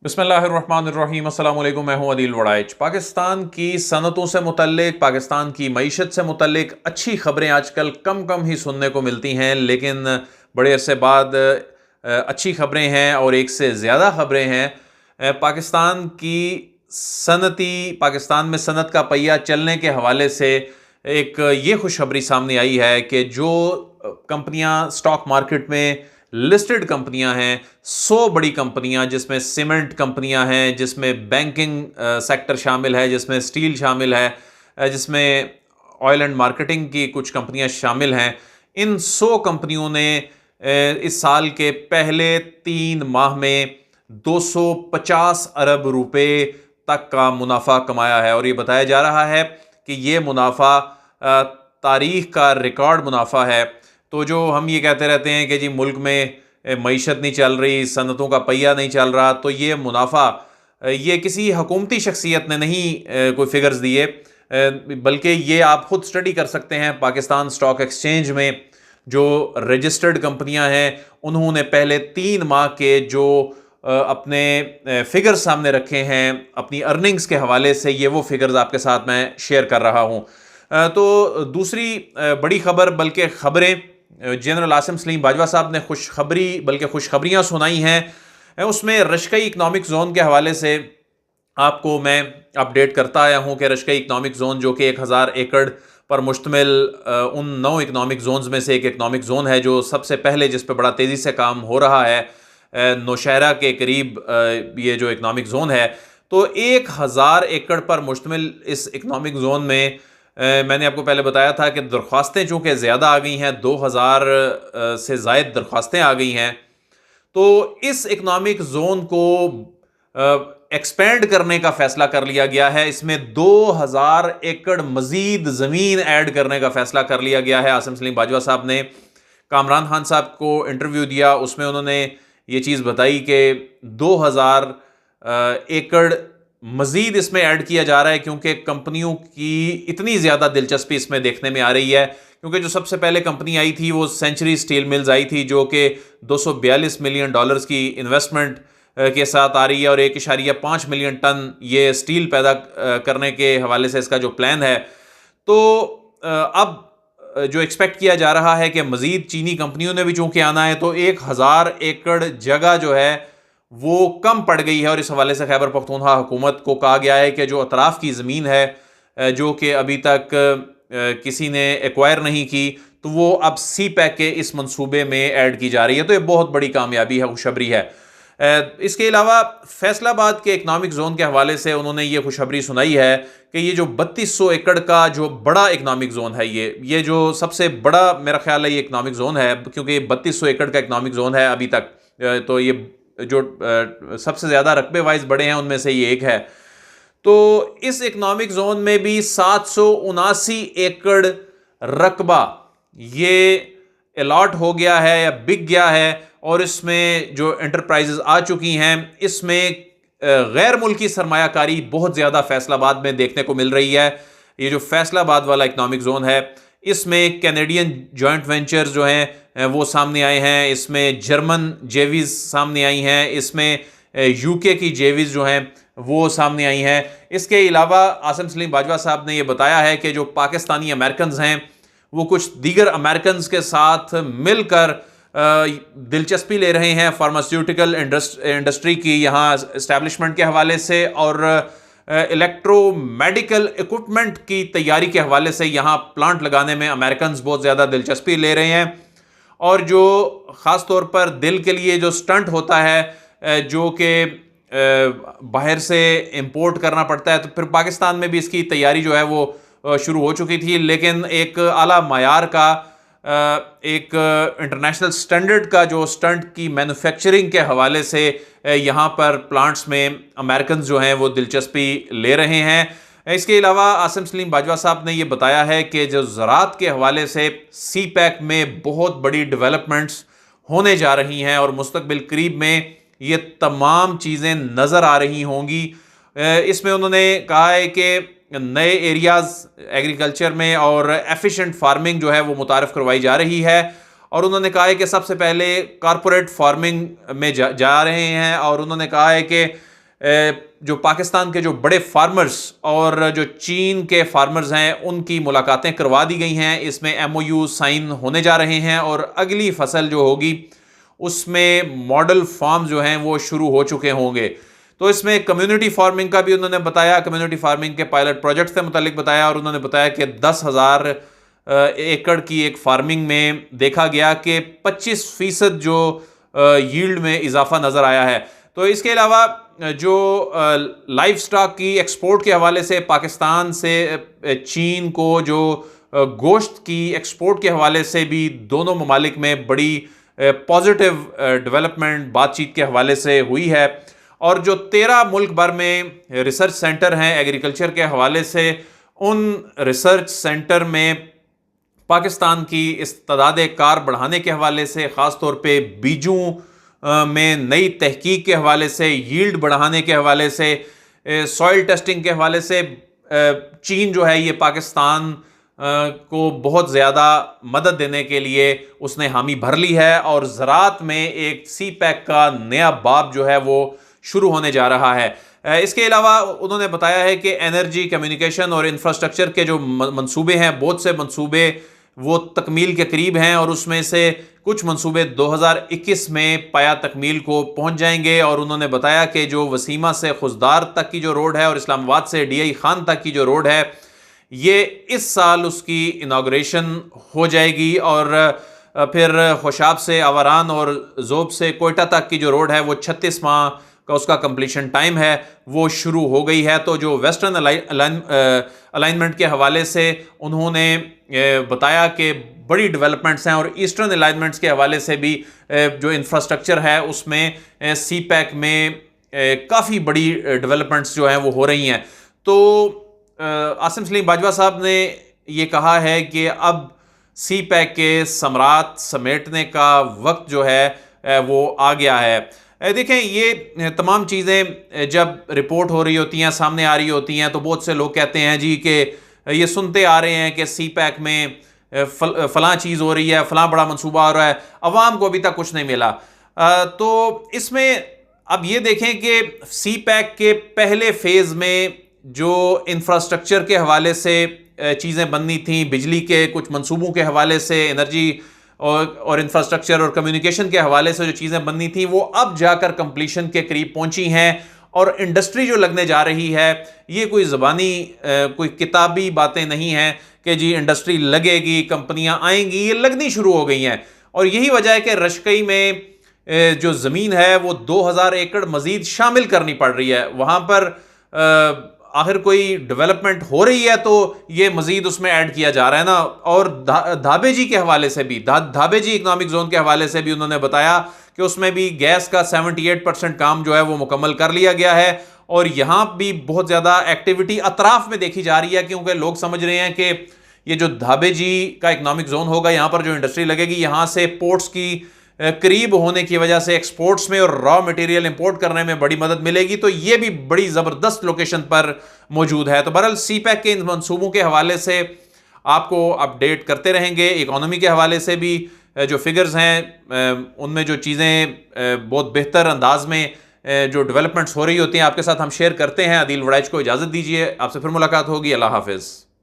बिस्मिल्लाहिर्रहमानिर्रहीम अस्सलाम वालेकुम। मैं हूं अदील वड़ाइच। पाकिस्तान की सनतों से मुतल्लिक, पाकिस्तान की मईशत से मुतल्लिक अच्छी खबरें आजकल कम कम ही सुनने को मिलती हैं, लेकिन बड़े अरसे बाद अच्छी खबरें हैं और एक से ज़्यादा खबरें हैं। पाकिस्तान की पाकिस्तान में सनत का पहिया चलने के हवाले से एक ये खुशखबरी सामने आई है कि जो कंपनियां स्टॉक मार्केट में लिस्टेड कंपनियां हैं, 100 बड़ी कंपनियां, जिसमें सीमेंट कंपनियां हैं, जिसमें बैंकिंग सेक्टर शामिल है, जिसमें स्टील शामिल है, जिसमें ऑयल एंड मार्केटिंग की कुछ कंपनियां शामिल हैं। इन 100 कंपनियों ने इस साल के पहले 3 माह में 250 अरब रुपए तक का मुनाफा कमाया है और ये बताया जा रहा है कि ये मुनाफा तारीख का रिकॉर्ड मुनाफा है। तो जो हम ये कहते रहते हैं कि जी मुल्क में मईशत नहीं चल रही, सनतों का पहिया नहीं चल रहा, तो ये मुनाफा ये किसी हकूमती शख्सियत ने नहीं कोई फिगर्स दिए, बल्कि ये आप खुद स्टडी कर सकते हैं। पाकिस्तान स्टॉक एक्सचेंज में जो रजिस्टर्ड कंपनियां हैं, उन्होंने पहले 3 माह के जो अपने फिगर्स सामने रखे हैं अपनी अर्निंग्स के हवाले से, ये वो फिगर्स आपके साथ मैं शेयर कर रहा हूँ। तो दूसरी बड़ी खबर, बल्कि खबरें, जनरल आसिम सलीम बाजवा साहब ने खुशखबरी बल्कि खुशखबरियाँ सुनाई हैं। उसमें रशकई इकनॉमिक जोन के हवाले से आपको मैं अपडेट करता आया हूँ कि रशकई इकनॉमिक जोन, जो कि 1000 एकड़ पर मुश्तमिल उन 9 इकनॉमिक जोन्स में से एक इकनॉमिक जोन है, जो सबसे पहले जिस पर बड़ा तेज़ी से काम हो रहा है, नौशहरा के करीब ये जो इकनॉमिक जोन है। तो 1000 एकड़ पर मुश्तमिल इस इकनॉमिक जोन में मैंने आपको पहले बताया था कि दरख्वास्तें चूँकि ज़्यादा आ गई हैं, 2000 से ज़ायद दरख्वास्तें आ गई हैं, तो इस इकनॉमिक जोन को एक्सपेंड करने का फ़ैसला कर लिया गया है। इसमें 2000 एकड़ मज़ीद ज़मीन ऐड करने का फ़ैसला कर लिया गया है। आसिम सलीम बाजवा साहब ने कामरान खान साहब को इंटरव्यू दिया, उसमें उन्होंने ये चीज़ बताई कि 2000 एकड़ मज़ीद इसमें ऐड किया जा रहा है, क्योंकि कंपनियों की इतनी ज़्यादा दिलचस्पी इसमें देखने में आ रही है। क्योंकि जो सबसे पहले कंपनी आई थी वो सेंचुरी स्टील मिल्स आई थी, जो कि 242 मिलियन डॉलर्स की इन्वेस्टमेंट के साथ आ रही है और 1.5 मिलियन टन ये स्टील पैदा करने के हवाले से इसका जो प्लान है। तो अब जो एक्सपेक्ट किया जा रहा है कि मज़ीद चीनी कंपनियों ने भी चूँकि आना है, तो 1000 एकड़ जगह जो है वो कम पड़ गई है। और इस हवाले से खैबर पख्तूनख्वा हुकूमत को कहा गया है कि जो अतराफ़ की ज़मीन है जो कि अभी तक किसी ने एक्वायर नहीं की, तो वो अब सी पैक के इस मंसूबे में ऐड की जा रही है। तो ये बहुत बड़ी कामयाबी है, खुशखबरी है। इसके अलावा फैसलाबाद के इकनॉमिक जोन के हवाले से उन्होंने ये खुशखबरी सुनाई है कि ये जो 3200 एकड़ का जो बड़ा इकनॉमिक जोन है, ये जो सबसे बड़ा मेरा ख्याल है ये इकनॉमिक जोन है, क्योंकि 3200 एकड़ का इकनॉमिक जोन है अभी तक। तो ये जो सबसे ज़्यादा रकबे वाइज बड़े हैं उनमें से ये एक है। तो इस इकनॉमिक जोन में भी 779 एकड़ रकबा ये अलॉट हो गया है या बिक गया है, और इसमें जो एंटरप्राइजेज आ चुकी हैं, इसमें गैर मुल्की सरमायाकारी बहुत ज़्यादा फैसलाबाद में देखने को मिल रही है। ये जो फैसलाबाद वाला इकनॉमिक जोन है, इसमें कैनेडियन जॉइंट वेंचर्स जो हैं वो सामने आए हैं, इसमें जर्मन जेवीज सामने आई हैं, इसमें यूके की जेवीज जो हैं वो सामने आई हैं। इसके अलावा आसिम सलीम बाजवा साहब ने ये बताया है कि जो पाकिस्तानी अमेरिकन्स हैं वो कुछ दीगर अमेरिकन्स के साथ मिलकर दिलचस्पी ले रहे हैं फार्मास्यूटिकल इंडस्ट्री की यहाँ इस्टेब्लिशमेंट के हवाले से, और इलेक्ट्रो मेडिकल इक्विपमेंट की तैयारी के हवाले से यहाँ प्लांट लगाने में अमेरिकन्स बहुत ज़्यादा दिलचस्पी ले रहे हैं। और जो ख़ास तौर पर दिल के लिए जो स्टंट होता है जो कि बाहर से इंपोर्ट करना पड़ता है, तो फिर पाकिस्तान में भी इसकी तैयारी जो है वो शुरू हो चुकी थी, लेकिन एक आला मायार का एक इंटरनेशनल स्टैंडर्ड का जो स्टंट की मैन्युफैक्चरिंग के हवाले से यहाँ पर प्लांट्स में अमेरिकन जो हैं वो दिलचस्पी ले रहे हैं। इसके अलावा आसिम सलीम बाजवा साहब ने ये बताया है कि जो ज़राअत के हवाले से सी पैक में बहुत बड़ी डेवलपमेंट्स होने जा रही हैं और मुस्तकबिल करीब में ये तमाम चीज़ें नज़र आ रही होंगी। इसमें उन्होंने कहा है कि नए एरियाज़ एग्रीकल्चर में और एफिशिएंट फार्मिंग जो है वो मुतारफ़ करवाई जा रही है, और उन्होंने कहा है कि सबसे पहले कॉरपोरेट फार्मिंग में जा रहे हैं, और उन्होंने कहा है कि जो पाकिस्तान के जो बड़े फार्मर्स और जो चीन के फार्मर्स हैं उनकी मुलाकातें करवा दी गई हैं। इसमें MOU साइन होने जा रहे हैं और अगली फसल जो होगी उसमें मॉडल फार्म जो हैं वो शुरू हो चुके होंगे। तो इसमें कम्युनिटी फार्मिंग का भी उन्होंने बताया, कम्युनिटी फार्मिंग के पायलट प्रोजेक्ट से मुतालिक बताया, और उन्होंने बताया कि 10,000 एकड़ की एक फार्मिंग में देखा गया कि 25% जो यील्ड में इजाफा नज़र आया है। तो इसके अलावा जो लाइफ स्टॉक की एक्सपोर्ट के हवाले से पाकिस्तान से चीन को जो गोश्त की एक्सपोर्ट के हवाले से भी दोनों ममालिक में बड़ी पॉजिटिव डेवलपमेंट बातचीत के हवाले से हुई है। और जो 13 मुल्क भर में रिसर्च सेंटर हैं एग्रीकल्चर के हवाले से, उन रिसर्च सेंटर में पाकिस्तान की इस तादाद कार बढ़ाने के हवाले से, ख़ास तौर पे बीजों में नई तहकीक के हवाले से, यील्ड बढ़ाने के हवाले से, सॉइल टेस्टिंग के हवाले से चीन जो है ये पाकिस्तान को बहुत ज़्यादा मदद देने के लिए उसने हामी भर ली है। और ज़राअत में एक CPEC का नया बाब जो है वो शुरू होने जा रहा है। इसके अलावा उन्होंने बताया है कि एनर्जी, कम्युनिकेशन और इंफ्रास्ट्रक्चर के जो मंसूबे हैं, बहुत से मंसूबे वो तकमील के करीब हैं और उसमें से कुछ मंसूबे 2021 में पाया तकमील को पहुंच जाएंगे। और उन्होंने बताया कि जो वसीमा से खुशदार तक की जो रोड है और इस्लामाबाद से DI खान तक की जो रोड है, ये इस साल उसकी इनाग्रेशन हो जाएगी। और फिर खुशाब से आवारान और ज़ोब से कोयटा तक की जो रोड है वो 36 माह का उसका कंप्लीशन टाइम है, वो शुरू हो गई है। तो जो वेस्टर्न अलाइनमेंट के हवाले से उन्होंने बताया कि बड़ी डेवलपमेंट्स हैं, और ईस्टर्न अलाइनमेंट्स के हवाले से भी जो इंफ्रास्ट्रक्चर है उसमें CPEC में काफ़ी बड़ी डेवलपमेंट्स जो हैं वो हो रही हैं। तो आसिम सलीम बाजवा साहब ने ये कहा है कि अब CPEC के समरात समेटने का वक्त जो है वो आ गया है। देखें, ये तमाम चीज़ें जब रिपोर्ट हो रही होती हैं, सामने आ रही होती हैं, तो बहुत से लोग कहते हैं जी कि ये सुनते आ रहे हैं कि CPEC में फ़लाँ चीज़ हो रही है, फ़लाँ बड़ा मंसूबा हो रहा है, अवाम को अभी तक कुछ नहीं मिला। तो इसमें अब ये देखें कि CPEC के पहले फ़ेज़ में जो इंफ्रास्ट्रक्चर के हवाले से चीज़ें बननी थी, बिजली के कुछ मंसूबों के हवाले से, एनर्जी और इंफ्रास्ट्रक्चर और कम्युनिकेशन के हवाले से जो चीज़ें बननी थी, वो अब जाकर कंप्लीशन के करीब पहुंची हैं। और इंडस्ट्री जो लगने जा रही है, ये कोई ज़बानी कोई किताबी बातें नहीं हैं कि जी इंडस्ट्री लगेगी, कंपनियां आएंगी, ये लगनी शुरू हो गई हैं। और यही वजह है कि रशकई में जो ज़मीन है वो 2000 एकड़ मज़ीद शामिल करनी पड़ रही है। वहाँ पर आखिर कोई डेवलपमेंट हो रही है तो ये मजीद उसमें ऐड किया जा रहा है ना। और धाबेजी के हवाले से भी, धाबेजी इकोनॉमिक जोन के हवाले से भी उन्होंने बताया कि उसमें भी गैस का 78% काम जो है वो मुकम्मल कर लिया गया है। और यहाँ भी बहुत ज़्यादा एक्टिविटी अतराफ में देखी जा रही है, क्योंकि लोग समझ रहे हैं कि ये जो धाबेजी का इकोनॉमिक जोन होगा, यहाँ पर जो इंडस्ट्री लगेगी, यहाँ से पोर्ट्स की करीब होने की वजह से एक्सपोर्ट्स में और रॉ मटेरियल इंपोर्ट करने में बड़ी मदद मिलेगी। तो ये भी बड़ी ज़बरदस्त लोकेशन पर मौजूद है। तो बहरहाल CPEC के इन मंसूबों के हवाले से आपको अपडेट करते रहेंगे। इकोनॉमी के हवाले से भी जो फिगर्स हैं उनमें जो चीज़ें बहुत बेहतर अंदाज में जो डेवलपमेंट्स हो रही होती हैं आपके साथ हम शेयर करते हैं। आदिल वड़ाइच को इजाज़त दीजिए, आपसे फिर मुलाकात होगी। अल्लाह हाफिज़।